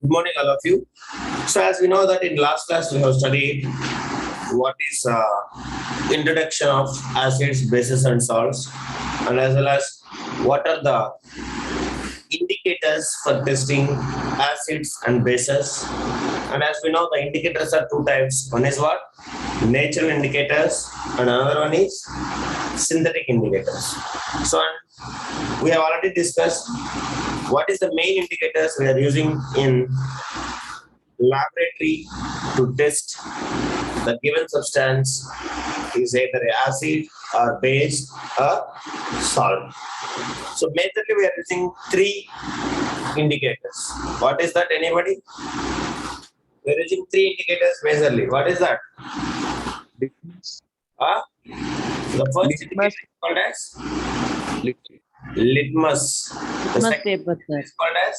Good morning, all of you. So, as we know that in last class we have studied what is introduction of acids, bases, and salts, and as well as what are the indicators for testing acids and bases. And as we know, the indicators are two types. One is what? Natural indicators, and another one is synthetic indicators. So, and we have already discussed what is the main indicators we are using in laboratory to test the given substance is either acid or base or salt. So majorly we are using three indicators. What is that? Anybody? We are using three indicators majorly. What is that? Litmus, The first indicator is called as lit- litmus. The Litmus second paper, sir. is called as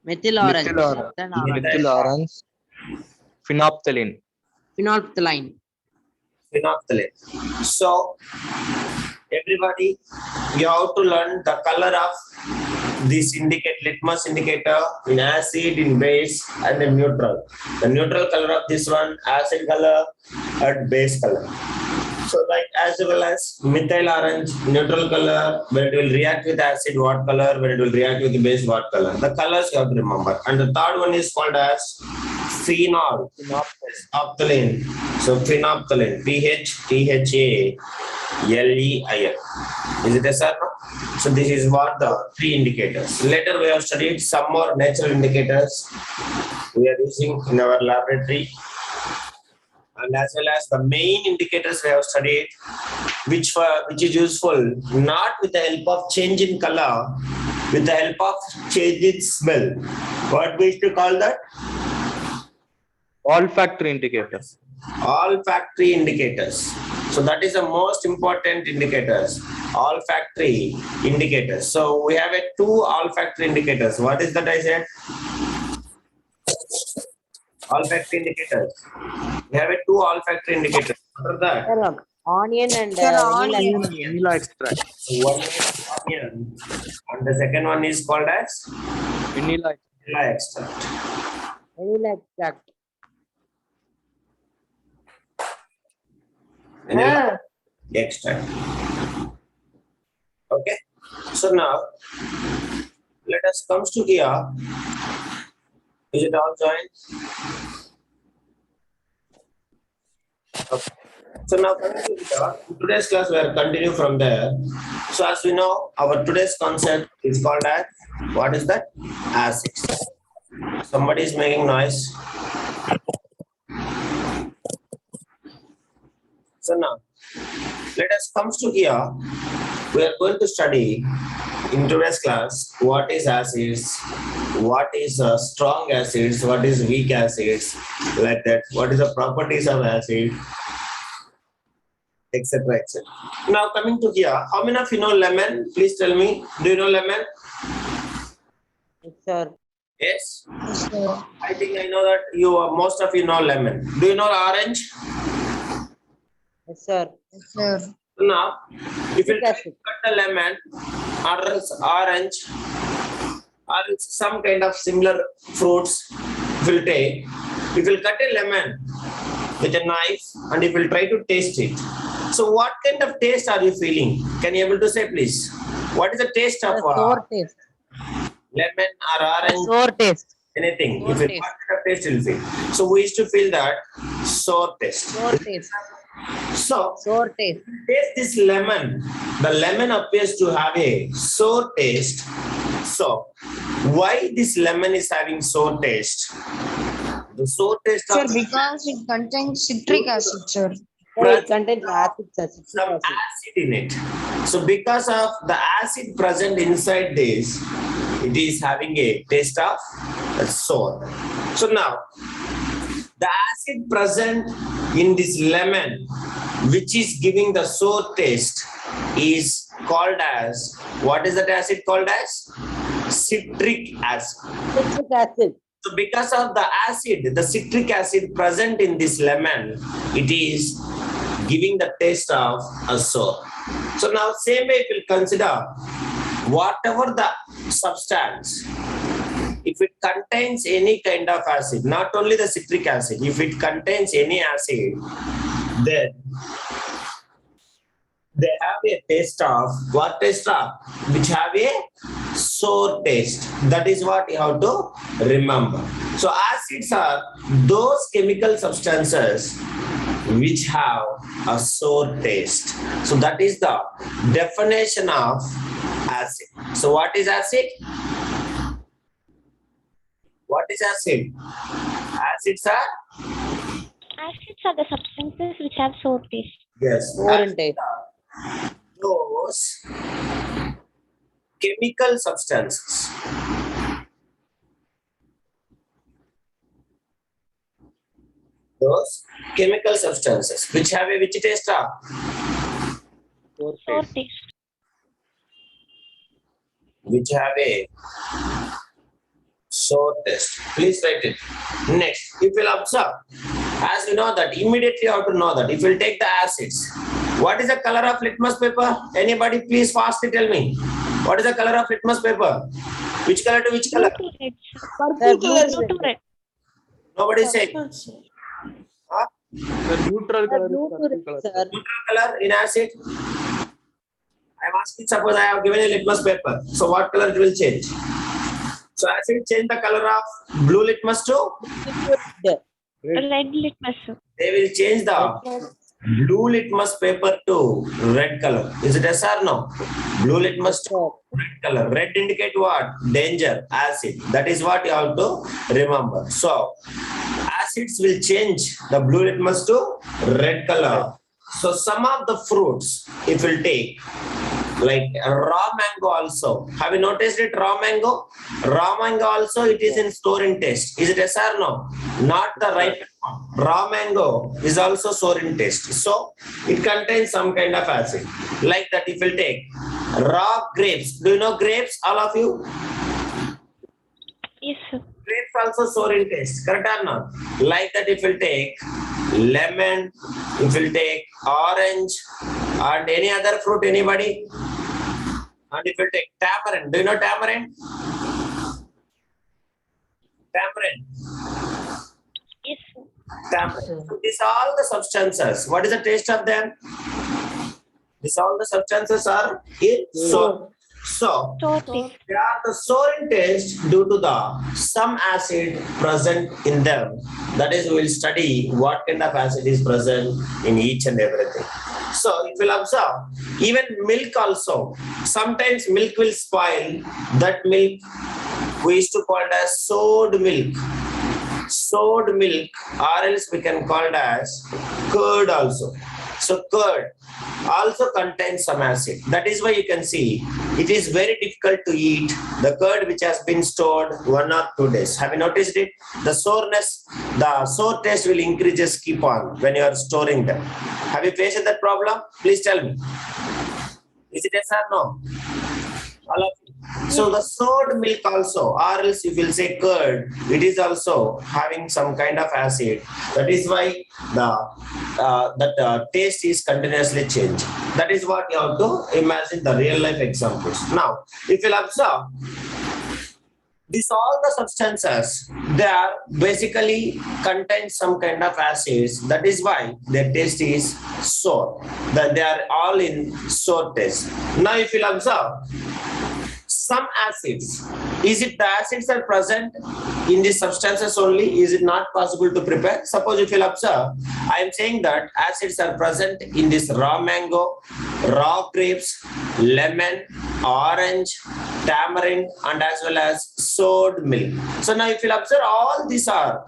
Methyl orange. Methyl orange. Then orange. methyl orange, phenolphthalein. Phenolphthalein. phenolphthalein. So everybody, you have to learn the color of this litmus indicator in acid, in base, and in neutral. The neutral color of this one, acid color, and base color. So, like as well as methyl orange, neutral color, when it will react with acid, what color, when it will react with the base, what color. The colors you have to remember. And the third one is called as phenolphthalein. So, phenolphthalein, PHTHALEIN. Is it a sir? So, this is what the three indicators. Later, we have studied some more natural indicators we are using in our laboratory. And as well as the main indicators we have studied, which is useful not with the help of change in color, with the help of change in smell. What we used to call that? Olfactory indicators. Olfactory indicators. So that is the most important indicators. Olfactory indicators. So we have two olfactory indicators. What is that I said? Olfactory indicators. We have two olfactory indicators. What are that? Sir, onion and Vanilla extract. One is onion, and the second one is called as Vanilla vanilla extract. vanilla extract. Vanilla extract. Okay. So now let us come to here. Is it all joined? Okay. So now coming to here, in today's class we are continue from there. So as we know, our today's concept is called as what is that? Acids. Somebody is making noise. So now let us come to here. We are going to study in today's class what is acids, what is strong acids, what is weak acids, like that. What is the properties of acid, etc. etc. Now coming to here, how many of you know lemon? Please tell me. Do you know lemon? Yes, sir. Yes. Yes, sir. I think I know that most of you know lemon. Do you know orange? Yes, sir. Yes, sir. Now, if you Yes, cut the lemon, or else orange, or else some kind of similar fruits, will take. If you cut a lemon with a knife and if you try to taste it, so what kind of taste are you feeling? Can you able to say, please? What is the taste of sour taste. lemon or orange? Sour taste. Anything. Sour If you taste. what kind of taste you will feel. So we used to feel that sour taste. Sour taste. So Sour taste. taste this lemon. The lemon appears to have a sour taste. So why this lemon is having sour taste? The sour taste Sir, of because it contains citric acid, sir. It contains acid, sir. Citric some acid. acid in it. So because of the acid present inside this, it is having a taste of sour. So now the acid present in this lemon, which is giving the sour taste, is called as, what is that acid called as? Citric acid. Citric acid. So because of the acid, the citric acid present in this lemon, it is giving the taste of a sour. So now same way we will consider whatever the substance if it contains any kind of acid, not only the citric acid, if it contains any acid, then they have a taste of what taste of? Which have a sour taste. That is what you have to remember. So acids are those chemical substances which have a sour taste. So that is the definition of acid. So what is acid? What is acid? Acids are? Acids are the substances which have sour taste. Yes. Sour in taste. Those chemical substances. Those chemical substances which have a which taste of? Sour Sour taste. taste. Which have a sour taste. Please write it. Next, if you'll observe, as we know that, immediately you have to know that. If you'll take the acids, what is the color of litmus paper? Anybody please fastly tell me. What is the color of litmus paper? Which color to which Blue color? to red. Sir, Blue to red. Nobody is saying. Huh? The neutral color blue is to purple red, color. sir. Neutral color in acid. I am asking, suppose I have given a litmus paper. So what color it will change? So acid change the color of blue litmus to? Red. Red litmus. They will change the blue litmus paper to red color. Is it yes or no? Blue litmus to red color. Red indicate what? Danger, acid. That is what you have to remember. So acids will change the blue litmus to red color. So some of the fruits, if we'll take, like raw mango also. Have you noticed it? Raw mango? Raw mango also it is in sour in taste. Is it yes or no? Not the ripened one. Raw mango is also sour in taste. So it contains some kind of acid. Like that if you take raw grapes. Do you know grapes, all of you? Yes, sir. Grapes also sour in taste. Correct or not? Like that if you take lemon, if you take orange and any other fruit, anybody? And if you take tamarind, do you know tamarind? Tamarind. Yes, sir. Tamarind. So these are all the substances. What is the taste of them? These all the substances are in sour. So Sour taste. they are the sour in taste due to the some acid present in them. That is, we will study what kind of acid is present in each and everything. So if you'll observe, even milk also, sometimes milk will spoil. That milk we used to call it as soured milk. Soured milk, or else we can call it as curd also. So curd also contains some acid. That is why you can see it is very difficult to eat the curd which has been stored 1 or 2 days. Have you noticed it? The sourness, the sour taste will increases keep on when you are storing them. Have you faced that problem? Please tell me. Is it yes or no? All of you. So the soured milk also, or else if you will say curd, it is also having some kind of acid. That is why the taste is continuously changing. That is what you have to imagine the real life examples. Now, if you'll observe, these all the substances, they are basically contain some kind of acids. That is why their taste is sour. That they are all in sour taste. Now, if you'll observe, some acids, is it the acids are present in these substances only? Is it not possible to prepare? Suppose if you'll observe, I am saying that acids are present in this raw mango, raw grapes, lemon, orange, tamarind, and as well as soured milk. So now if you'll observe, all these are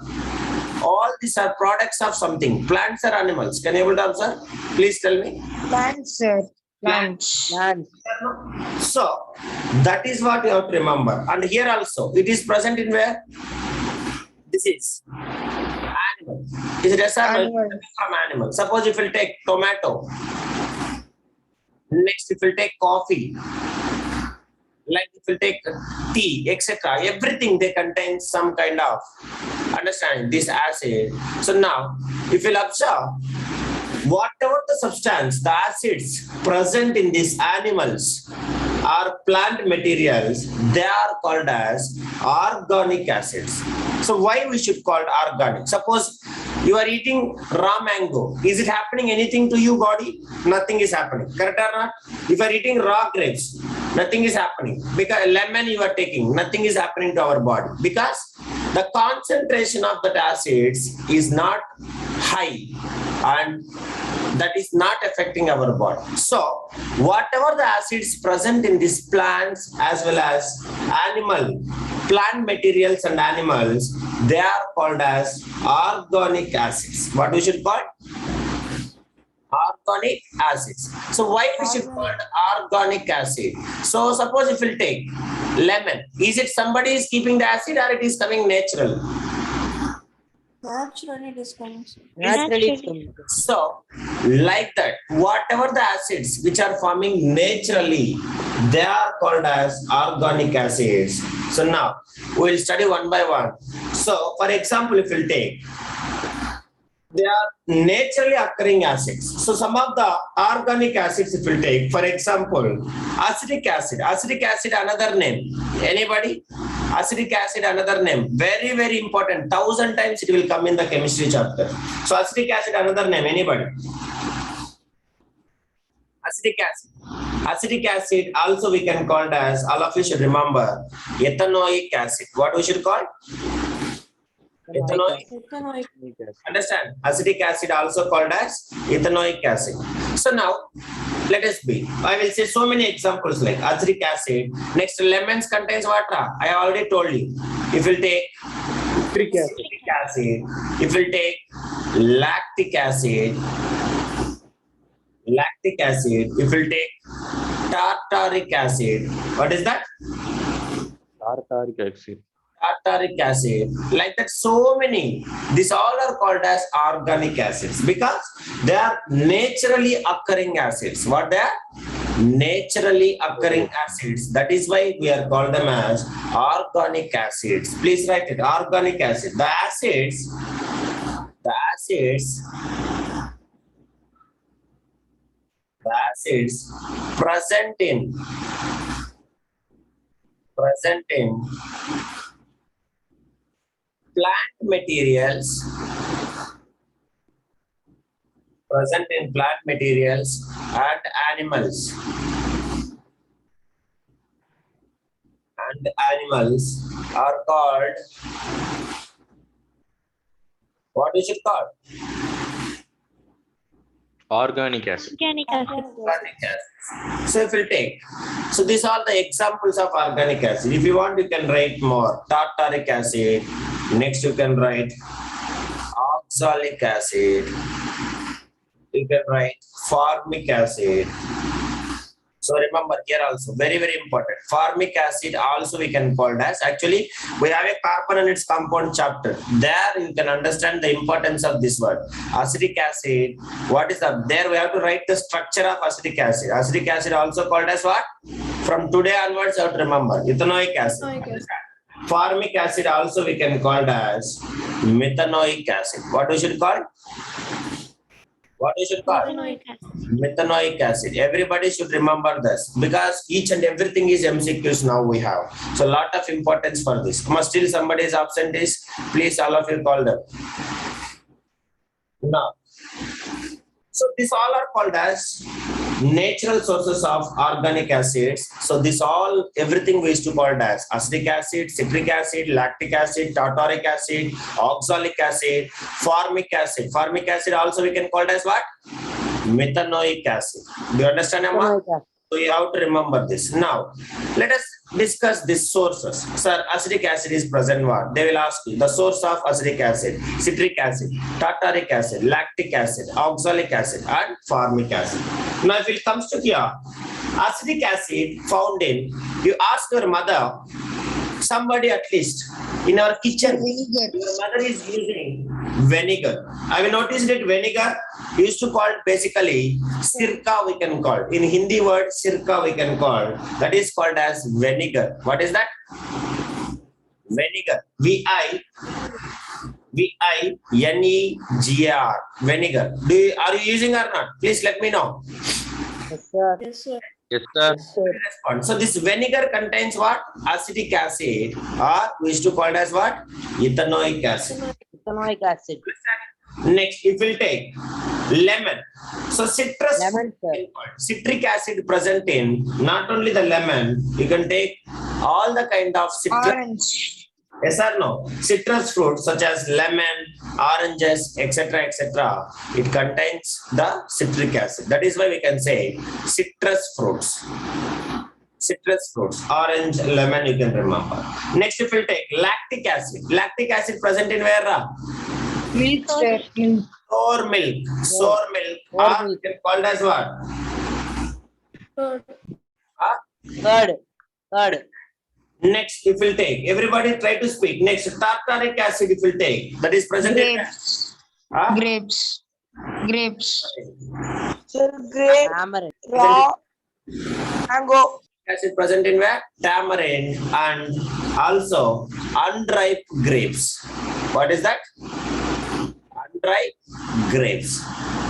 products of something. Plants or animals? Can you able to observe? Please tell me. Plants, sir. Plants. Plants. So that is what you have to remember. And here also, it is present in where? This is animal. Is it yes or no? Animal. From animal. Suppose if you take tomato. Next, if you take coffee. Like if you take tea, etc. Everything they contain some kind of understand this acid. So now, if you'll observe, whatever the substance, the acids present in these animals or plant materials, they are called as organic acids. So why we should call it organic? Suppose you are eating raw mango. Is it happening anything to you body? Nothing is happening. Correct or not? If you are eating raw grapes, nothing is happening. Because lemon you are taking, nothing is happening to our body. Because the concentration of that acids is not high and that is not affecting our body. So whatever the acids present in these plants as well as plant materials and animals, they are called as organic acids. What we should call? Organic acids. So why we should call it organic acid? So suppose if we'll take lemon, is it somebody is keeping the acid or it is coming natural? Naturally it is coming. Naturally it's coming. So, like that, whatever the acids which are forming naturally, they are called as organic acids. So now, we will study one by one. So, for example, if we'll take, they are naturally occurring acids. So, some of the organic acids if we'll take, for example, acetic acid. Acetic acid, another name. Anybody? Acetic acid, another name. Very, very important. 1,000 times it will come in the chemistry chapter. So acetic acid, another name. Anybody? Acetic acid. Acetic acid also we can call it as, all of you should remember, ethanoic acid. What we should call? Ethanoic. Ethanoic. Understand? Acetic acid also called as ethanoic acid. So now, let us be. I will say so many examples like acetic acid. Next, lemons contains water. I already told you. If you take Citric acid. citric acid, if you take lactic acid, if you take tartaric acid, what is that? Tartaric acid. Tartaric acid, like that, so many. These all are called as organic acids because they are naturally occurring acids. What they are? Naturally occurring acids. That is why we are called them as organic acids. Please write it. Organic acid. The acids present in plant materials and animals are called, what we should call? Organic acid. Organic acid. Organic acid. So if we take, so these are the examples of organic acid. If you want, you can write more. Tartaric acid. Next, you can write oxalic acid. You can write formic acid. So remember here also, very, very important. Formic acid also we can call it as, actually we have a carbon and its compound chapter. There you can understand the importance of this word. Acetic acid, what is that? There we have to write the structure of acetic acid. Acetic acid also called as what? From today onwards you have to remember, ethanoic acid. Ethanoic acid. Formic acid also we can call it as methanoic acid. What we should call? What we should call? Ethanoic acid. Methanoic acid. Everybody should remember this because each and everything is MCQs now we have. So lot of importance for this. Still somebody is absent is, please all of you call them. Now, so these all are called as natural sources of organic acids. So this all, everything we used to call it as acetic acid, citric acid, lactic acid, tartaric acid, oxalic acid, formic acid. Formic acid also we can call it as what? Methanoic acid. Do you understand, Amma? So you have to remember this. Now, let us discuss these sources. Sir, acetic acid is present what? They will ask you the source of acetic acid, citric acid, tartaric acid, lactic acid, oxalic acid, and formic acid. Now, if it comes to here, acetic acid found in, you ask your mother, somebody at least in our kitchen, Vinegar. your mother is using vinegar. Have you noticed it? Vinegar used to call it basically sirka, we can call it. In Hindi word sirka we can call it. That is called as vinegar. What is that? Vinegar. V-I-N-E-G-A-R. Vinegar. Are you using or not? Please let me know. Yes, sir. Yes, sir. Yes, sir. Respond. So this vinegar contains what? Acetic acid, or we used to call it as what? Ethanoic acid. Ethanoic acid. Next, if we'll take lemon. So citrus, Lemon, sir. citric acid present in not only the lemon, you can take all the kind of citrus. Orange. Yes or no? Citrus fruits such as lemon, oranges, etc., etc. It contains the citric acid. That is why we can say citrus fruits. Citrus fruits, orange, lemon, you can remember. Next, if we take lactic acid. Lactic acid present in where? Milk, sir. Milk. Sour milk. Sour milk. Sour Or milk. you can call it as what? Third. Next, if we'll take, everybody try to speak. Next, tartaric acid if we'll take. That is present in Grapes. Huh? Grapes. Grapes. Grape. Tamarind. Mango. Acid present in where? Tamarind and also unripe grapes. What is that? Unripe grapes.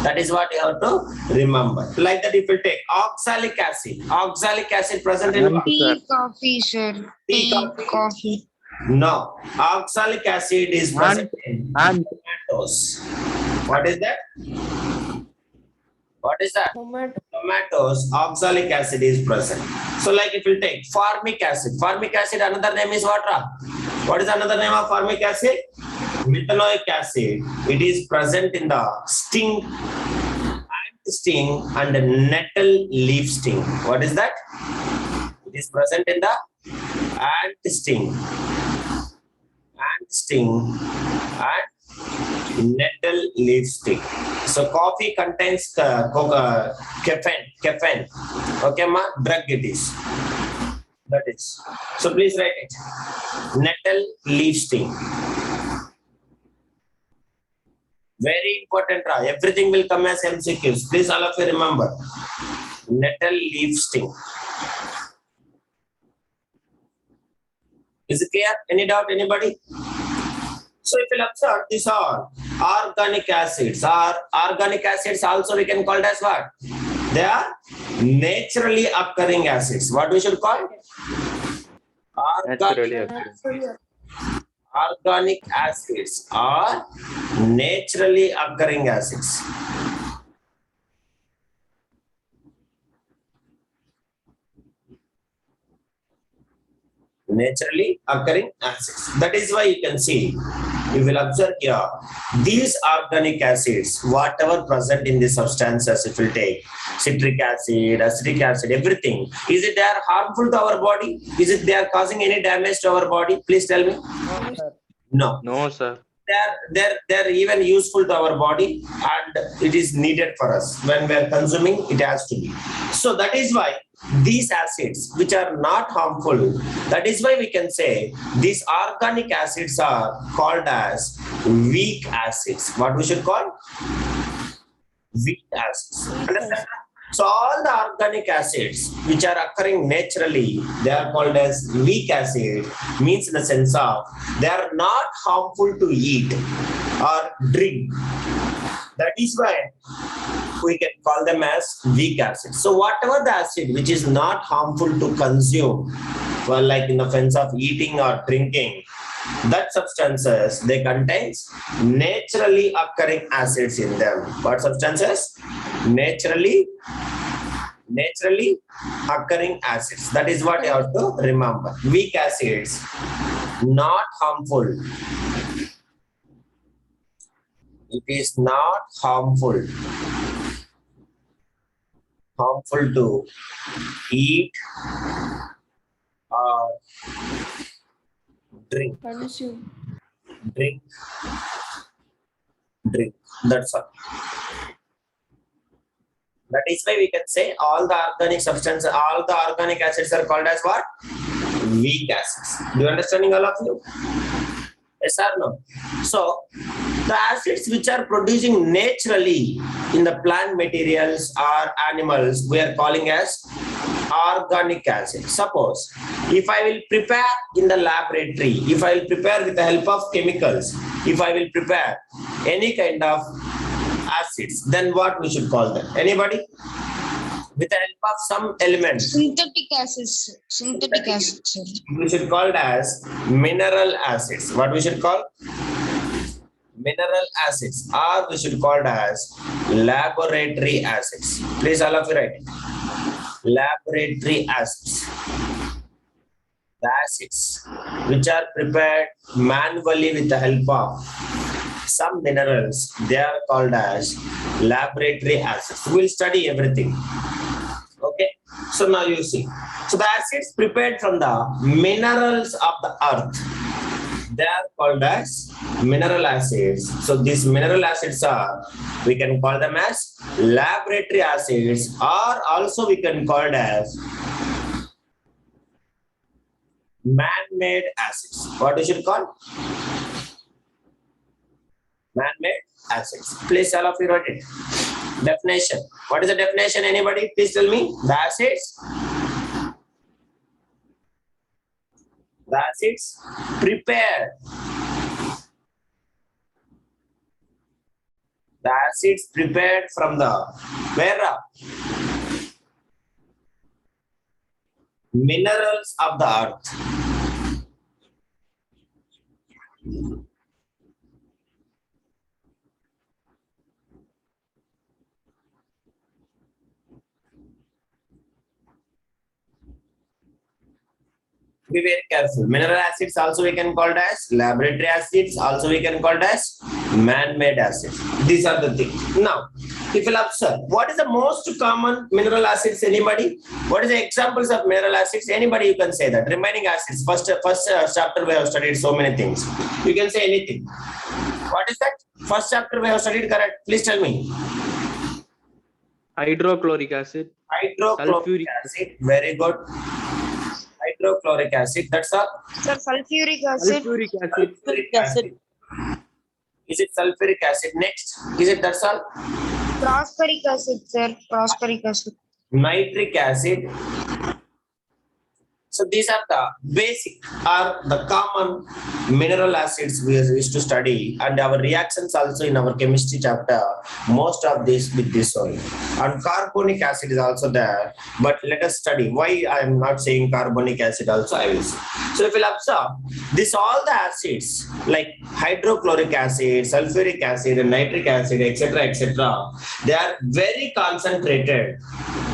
That is what you have to remember. Like that, if you take oxalic acid present in what? Tea, coffee, sir. Tea, Tea, coffee. No, oxalic acid is present in And tomatoes. What is that? What is that? Tomatoes, oxalic acid is present. So like if you take formic acid, another name is what? What is another name of formic acid? Methanoic acid. It is present in the sting, ant sting and the nettle leaf sting. What is that? It is present in the ant sting, and nettle leaf sting. So coffee contains caffeine. Okay, ma, drug it is. That is. So please write it. Nettle leaf sting. Very important, Ra. Everything will come as MCQs. Please all of you remember. Nettle leaf sting. Is it clear? Any doubt, anybody? So if you observe, these are organic acids. Organic acids also we can call it as what? They are naturally occurring acids. What we should call? naturally occurring. Organic acids are naturally occurring acids. Naturally occurring acids. That is why you can see, you will observe here, these organic acids, whatever present in the substances, it will take citric acid, acetic acid, everything. Is it they are harmful to our body? Is it they are causing any damage to our body? Please tell me. No. No, sir. They're even useful to our body, and it is needed for us. When we are consuming, it has to be. So that is why these acids, which are not harmful, that is why we can say these organic acids are called as weak acids. What we should call? Weak acids. Understand? So all the organic acids which are occurring naturally, they are called as weak acid, means in the sense of they are not harmful to eat or drink. That is why we can call them as weak acids. So whatever the acid which is not harmful to consume, well, like in the sense of eating or drinking, that substances, they contains naturally occurring acids in them. What substances? Naturally occurring acids. That is what you have to remember. Weak acids, not harmful. It is not harmful to eat or drink. Drink. That's all. That is why we can say all the organic substances, all the organic acids are called as what? Weak acids. Do you understanding, all of you? Yes or no? So the acids which are producing naturally in the plant materials or animals, we are calling as organic acid. Suppose if I will prepare in the laboratory, if I will prepare with the help of chemicals, if I will prepare any kind of acids, then what we should call them? Anybody? with the help of some elements. Synthetic acids. Synthetic acids, sir. We should call it as mineral acids. What we should call? Mineral acids, or we should call it as laboratory acids. Please all of you write it. Laboratory acids. The acids which are prepared manually with the help of some minerals, they are called as laboratory acids. We'll study everything. Okay, so now you see. So the acids prepared from the minerals of the earth, they are called as mineral acids. So these mineral acids are, we can call them as laboratory acids, or also we can call it as man-made acids. What we should call? Man-made acids. Please all of you write it. Definition. What is the definition? Anybody? Please tell me. The acids. The acids prepared. The acids prepared from the where? Minerals of the earth. Be very careful. Mineral acids also we can call it as laboratory acids, also we can call it as man-made acids. These are the things. Now, if you observe, what is the most common mineral acids? Anybody? What is the examples of mineral acids? Anybody, you can say that. Remaining acids. First chapter we have studied so many things. You can say anything. What is that? First chapter we have studied, correct? Please tell me. Hydrochloric acid. Hydrochloric Sulfuric acid. Very good. Hydrochloric acid. That's all. Sir, sulfuric acid. Sulfuric acid. Sulfuric acid. Is it sulfuric acid? Next. Is it that's all? Phosphoric acid, sir. Phosphoric acid. Nitric acid. So these are the basic or the common mineral acids we used to study, and our reactions also in our chemistry chapter, most of this with this only. And carbonic acid is also there, but let us study why I am not saying carbonic acid also, I will say. So if you observe this, all the acids like hydrochloric acid, sulfuric acid, and nitric acid, etc., they are very concentrated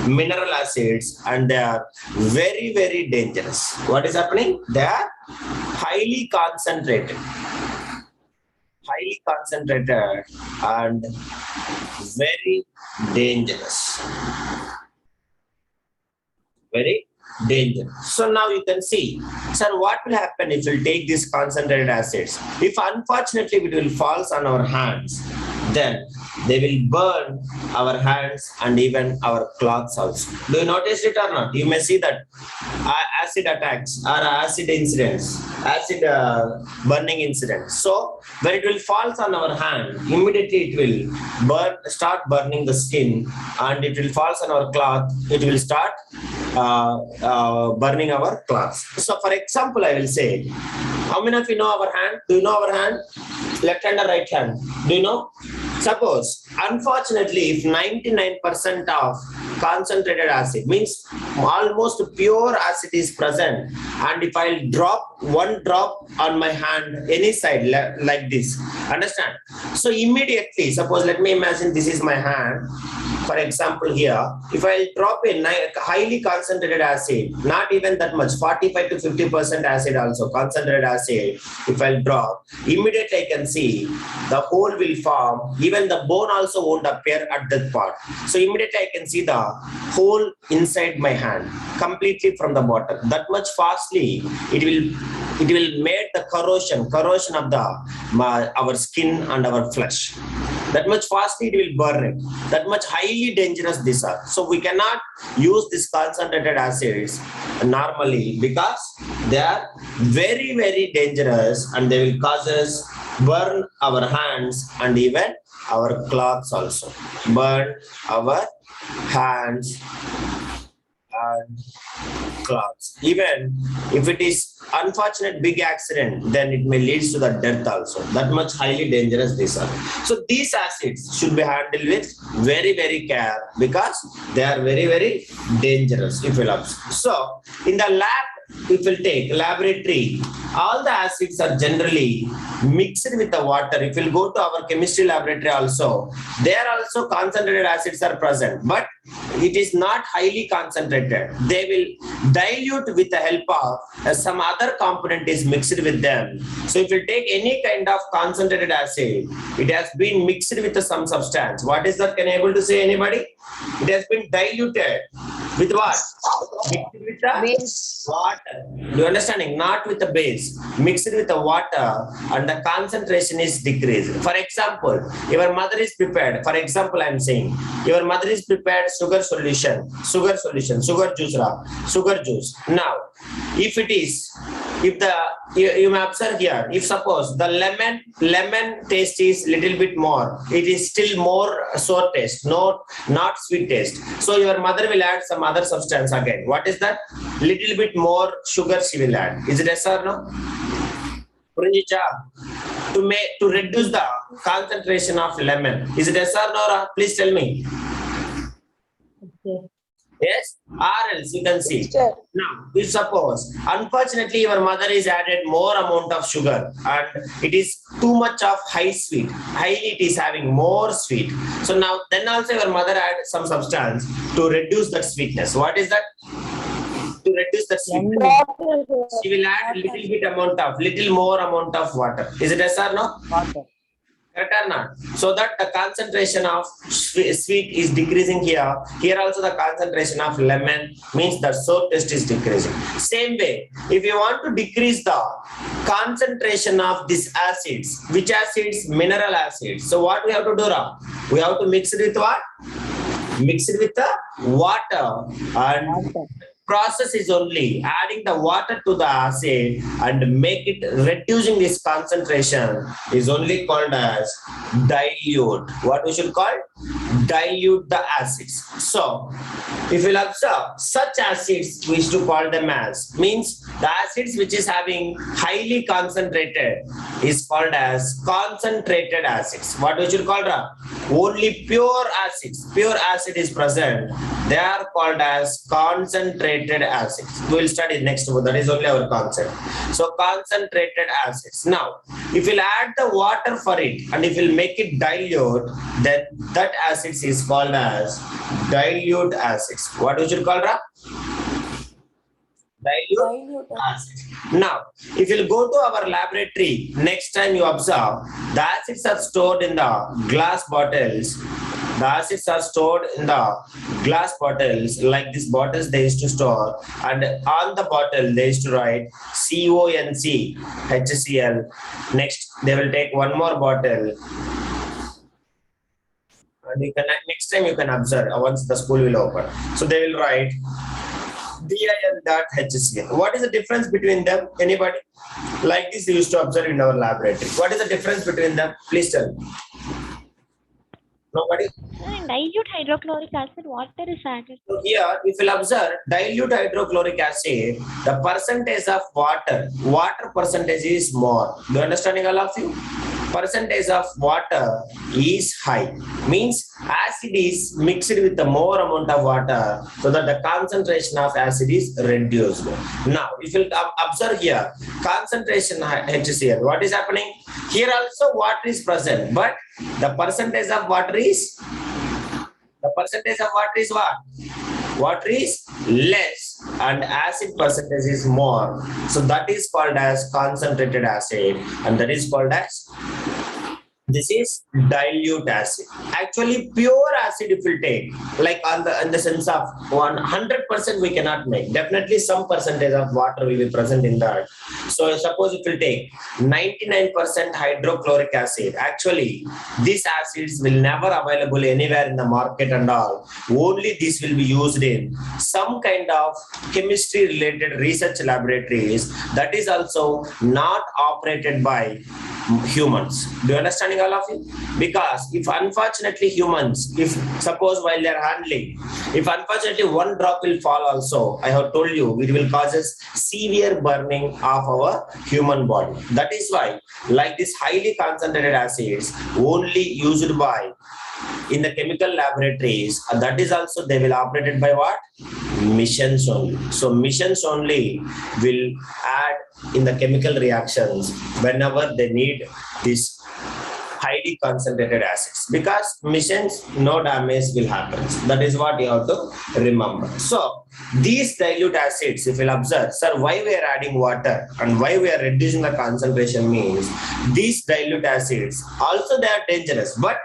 mineral acids, and they are very, very dangerous. What is happening? They are highly concentrated and very dangerous. Very dangerous. So now you can see, sir, what will happen if we take these concentrated acids? If unfortunately it will fall on our hands, then they will burn our hands and even our clothes also. Do you notice it or not? You may see that acid attacks or acid incidents, acid burning incidents. So when it will fall on our hand, immediately it will start burning the skin, and it will fall on our cloth, it will start burning our clothes. So for example, I will say, how many of you know our hand? Do you know our hand? Left hand or right hand? Do you know? Suppose, unfortunately, if 99% of concentrated acid, means almost pure acid is present, and if I drop one drop on my hand, any side like this, understand? So immediately, suppose, let me imagine this is my hand. For example, here, if I drop a highly concentrated acid, not even that much, 45 to 50% acid also, concentrated acid, if I drop, immediately I can see the hole will form, even the bone also won't appear at that part. So immediately I can see the hole inside my hand, completely from the bottom. That much fastly, it will make the corrosion of our skin and our flesh. That much fastly it will burn it. That much highly dangerous these are. So we cannot use these concentrated acids normally, because they are very, very dangerous, and they will cause us burn our hands and even our clothes also. Burn our hands and clots. Even if it is unfortunate big accident, then it may lead to the death also. That much highly dangerous these are. So these acids should be handled with very care because they are very dangerous if you love. So in the lab, if we'll take laboratory, all the acids are generally mixed with the water. If we'll go to our chemistry laboratory also, there also concentrated acids are present, but it is not highly concentrated. They will dilute with the help of some other component is mixed with them. So if you take any kind of concentrated acid, it has been mixed with some substance. What is that? Can you able to say anybody? It has been diluted with what? Mixed with the Base. water. Do you understanding? Not with the base. Mixed with the water and the concentration is decreased. For example, your mother is prepared. For example, I am saying your mother is prepared sugar solution, sugar juice. Now, if it is, if the you may observe here, if suppose the lemon taste is little bit more, it is still more sour taste, not sweet taste. So your mother will add some other substance again. What is that? Little bit more sugar she will add. Is it yes or no? Pranjicha, to reduce the concentration of lemon. Is it yes or no? Please tell me. Yes, or else you can see. Sir. Now, if suppose, unfortunately, your mother is added more amount of sugar and it is too much of high sweet, highly it is having more sweet. So now, then also your mother add some substance to reduce that sweetness. What is that? To reduce the sweetness. She will add little more amount of water. Is it yes or no? Water. Correct or not? So that the concentration of sweet is decreasing here. Here also the concentration of lemon means the sour taste is decreasing. Same way, if you want to decrease the concentration of these acids, which acids? Mineral acids. So what we have to do? We have to mix it with what? Mix it with the water and process is only adding the water to the acid and make it reducing this concentration is only called as dilute. What we should call? Dilute the acids. So if you observe such acids, we used to call them as, means the acids which is having highly concentrated is called as concentrated acids. What we should call? Only pure acids. Pure acid is present. They are called as concentrated acids. We will study next one. That is only our concept. So concentrated acids. Now, if you add the water for it and if you make it dilute, then that acids is called as dilute acids. What we should call? Dilute acids. Now, if you go to our laboratory, next time you observe, the acids are stored in the glass bottles. The acids are stored in the glass bottles, like these bottles they used to store, and on the bottle they used to write CONC, HCl. Next, they will take one more bottle, and you can next time you can observe once the school will open. So they will write DIL.HCl. What is the difference between them? Anybody? Like this, you used to observe in our laboratory. What is the difference between them? Please tell me. Nobody? In dilute hydrochloric acid, water is added. So here, if you observe dilute hydrochloric acid, the percentage of water percentage is more. Do you understanding all of you? Percentage of water is high. Means acid is mixed with the more amount of water so that the concentration of acid is reduced. Now, if you observe here, concentration HCl, what is happening? Here also water is present, but the percentage of water is what? Water is less and acid percentage is more. So that is called as concentrated acid and that is called as, this is dilute acid. Actually, pure acid if you take, like in the sense of 100% we cannot make. Definitely some percentage of water will be present in that. So suppose if you take 99% hydrochloric acid, actually these acids will never available anywhere in the market and all. Only this will be used in some kind of chemistry related research laboratories that is also not operated by humans. Do you understanding all of you? Because if unfortunately humans, if suppose while they are handling, if unfortunately one drop will fall also, I have told you, it will causes severe burning of our human body. That is why, like this highly concentrated acids, only used by in the chemical laboratories, that is also they will operated by what? Missions only. So missions only will add in the chemical reactions whenever they need this highly concentrated acids, because missions no damage will happen. That is what you have to remember. So these dilute acids, if you'll observe, sir, why we are adding water and why we are reducing the concentration means these dilute acids also they are dangerous but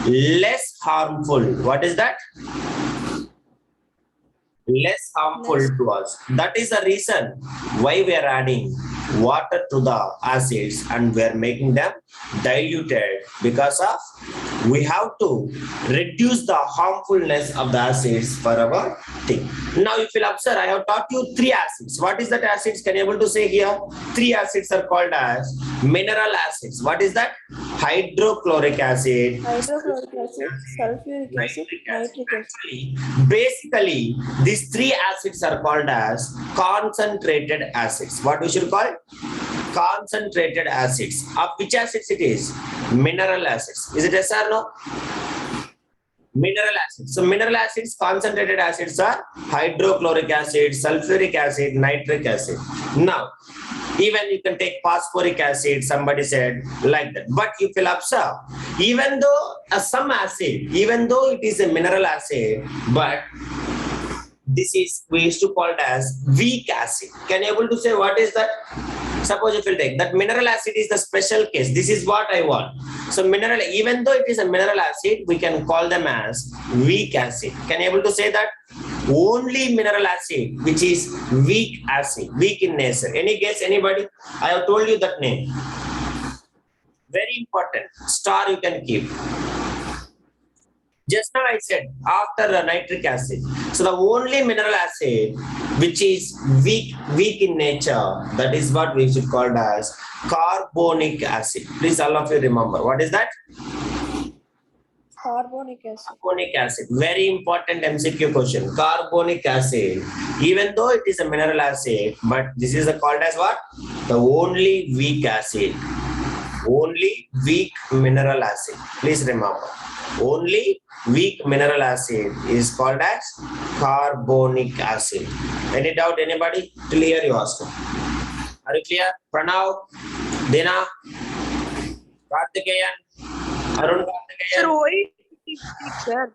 less harmful. What is that? Less harmful to us. That is the reason why we are adding water to the acids and we are making them diluted, because of we have to reduce the harmfulness of the acids for our thing. Now if you'll observe, I have taught you 3 acids. What is that acids? Can you able to say here? 3 acids are called as mineral acids. What is that? Hydrochloric acid, Hydrochloric acid, sulfuric acid, nitric acid. nitric acid. Actually, basically, these 3 acids are called as concentrated acids. What we should call? Concentrated acids. Of which acids it is? Mineral acids. Is it yes or no? Mineral acids. So mineral acids, concentrated acids are hydrochloric acid, sulfuric acid, nitric acid. Now, even you can take phosphoric acid, somebody said like that. But if you'll observe, even though some acid, even though it is a mineral acid, but this is, we used to call it as weak acid. Can you able to say what is that? Suppose if you take that mineral acid is the special case. This is what I want. So mineral, even though it is a mineral acid, we can call them as weak acid. Can you able to say that? Only mineral acid, which is weak acid, weak in nature. Any guess, anybody? I have told you that name. Very important. Star you can keep. Just now I said after the nitric acid. So the only mineral acid which is weak in nature, that is what we should call as carbonic acid. Please all of you remember. What is that? Carbonic acid. Carbonic acid. Very important MCQ question. Carbonic acid. Even though it is a mineral acid, but this is called as what? The only weak acid. Only weak mineral acid. Please remember. Only weak mineral acid is called as carbonic acid. Any doubt, anybody? Clear, you ask. Are you clear? Pranav, Dina, Karthikeyan, Arun Karthikeyan. why? Sir.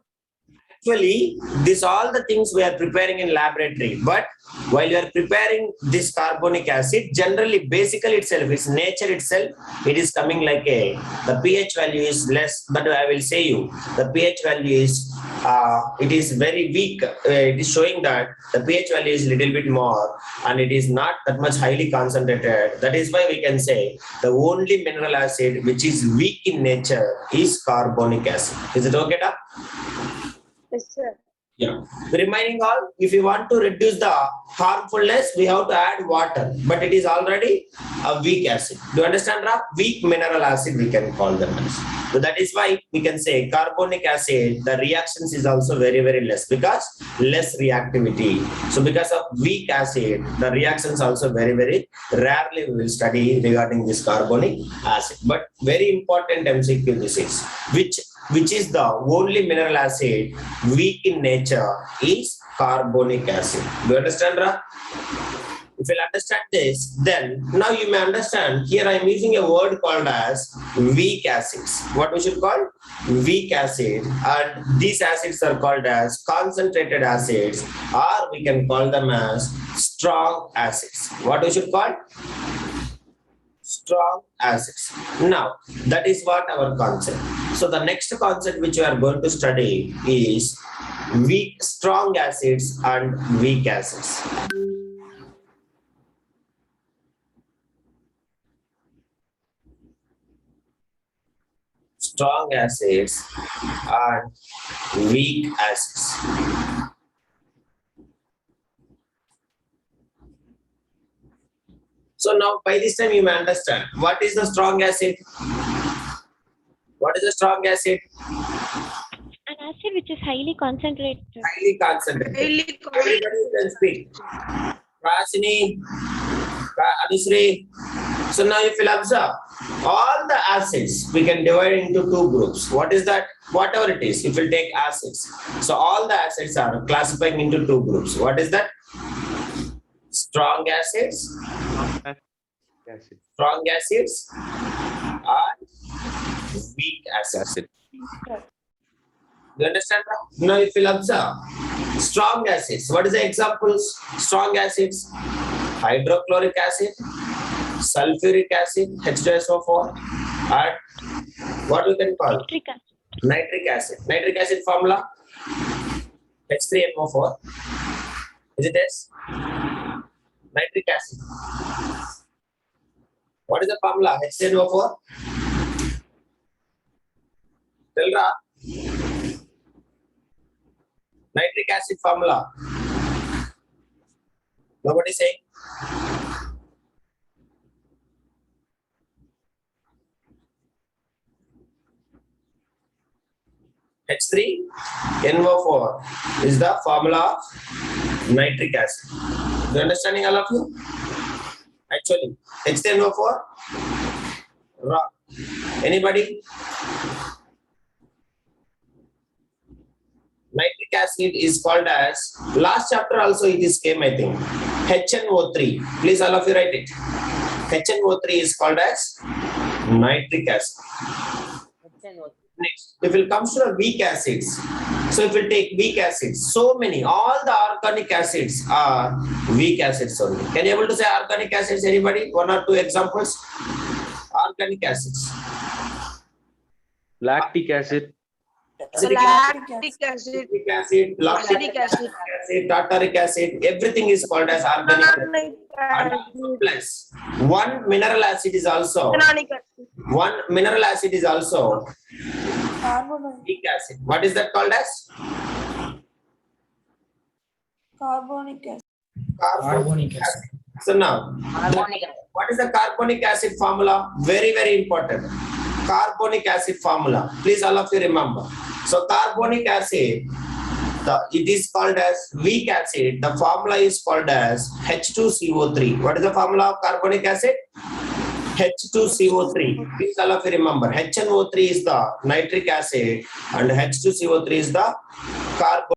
Actually, this all the things we are preparing in laboratory, but while you are preparing this carbonic acid, generally, basically itself, its nature itself, it is coming like the pH value is less, but I will say you, the pH value is, it is very weak. It is showing that the pH value is little bit more and it is not that much highly concentrated. That is why we can say the only mineral acid which is weak in nature is carbonic acid. Is it okay, da? Yes, sir. Yeah. Remaining all, if you want to reduce the harmfulness, we have to add water, but it is already a weak acid. Do you understand, Ra? Weak mineral acid, we can call them as. So that is why we can say carbonic acid, the reactions is also very, very less because less reactivity. So because of weak acid, the reactions also very, very rarely we will study regarding this carbonic acid. But very important MCQ this is, which is the only mineral acid weak in nature is carbonic acid. Do you understand, Ra? If you understand this, then now you may understand here I am using a word called as weak acids. What we should call? Weak acid. And these acids are called as concentrated acids, or we can call them as strong acids. What we should call? Strong acids. Now, that is what our concept. So the next concept which we are going to study is strong acids and weak acids. Strong acids and weak acids. So now by this time you may understand what is the strong acid. What is the strong acid? An acid which is highly concentrated. Highly concentrated. Everybody can speak. Prasini, Anusri. So now if you observe, all the acids we can divide into two groups. What is that? Whatever it is, if we take acids. So all the acids are classifying into two groups. What is that? Strong acids, Acid. strong acids, and weak acids. You understand that? Now if you observe, strong acids. What is the examples? Strong acids, hydrochloric acid, sulfuric acid, H2SO4, and what we can call Nitric acid. nitric acid. Nitric acid formula H3NO4. Is it S? Nitric acid. What is the formula? H3NO4. Tell Ra. Nitric acid formula. Nobody saying? H3NO4 is the formula of nitric acid. You understanding all of you? Actually, H3NO4 wrong. Anybody? Nitric acid is called as, last chapter also it is came, I think, HNO3. Please all of you write it. HNO3 is called as nitric acid. Next, if it comes to the weak acids, so if we take weak acids, so many, all the organic acids are weak acids only. Can you able to say organic acids? Anybody? One or two examples? Organic acids. Lactic acid. Acidic Lactic acid. acid, Acidic acid. tartaric acid, everything is called as organic acid. Carbonic And acid. plus, one mineral acid is also Carbonic acid. Carbonic. weak acid. What is that called as? Carbonic acid. Carbonic acid. So now, what is the carbonic acid formula? Very, very important. Carbonic acid formula. Please all of you remember. So carbonic acid, it is called as weak acid. The formula is called as H2CO3. What is the formula of carbonic acid? H2CO3. Please all of you remember. HNO3 is the nitric acid and H2CO3 is the carbon.